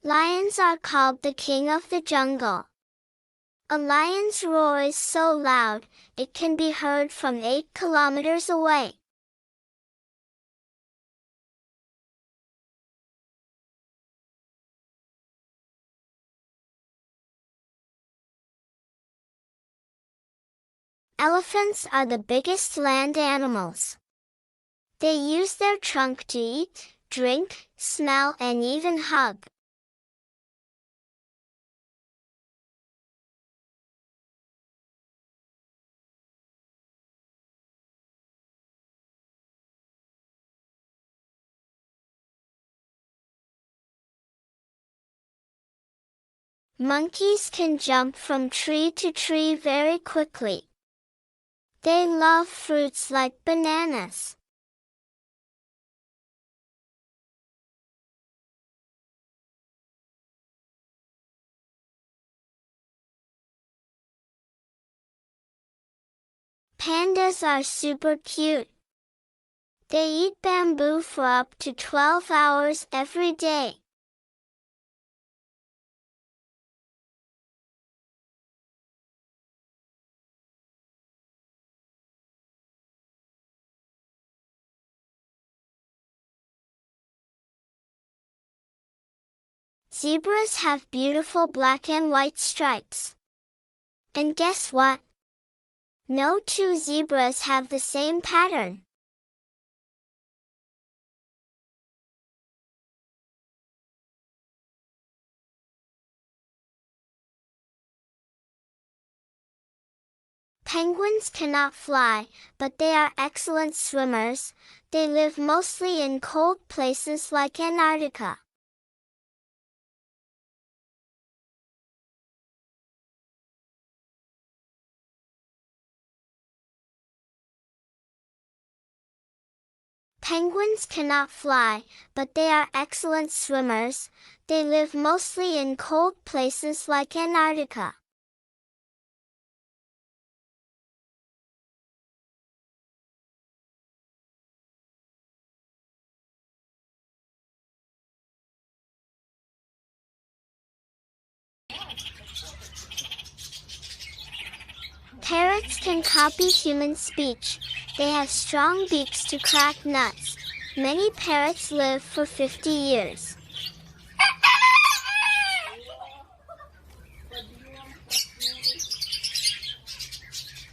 Lions are called the king of the jungle. A lion's roar is so loud, it can be heard from 8 kilometers away. Elephants are the biggest land animals. They use their trunk to eat, drink, smell, and even hug. Monkeys can jump from tree to tree very quickly. They love fruits like bananas. Pandas are super cute. They eat bamboo for up to 12 hours every day. Zebras have beautiful black and white stripes. And guess what? No two zebras have the same pattern. Penguins cannot fly, but they are excellent swimmers. They live mostly in cold places like Antarctica. Penguins cannot fly, but they are excellent swimmers. They live mostly in cold places like Antarctica. Parrots can copy human speech. They have strong beaks to crack nuts. Many parrots live for 50 years.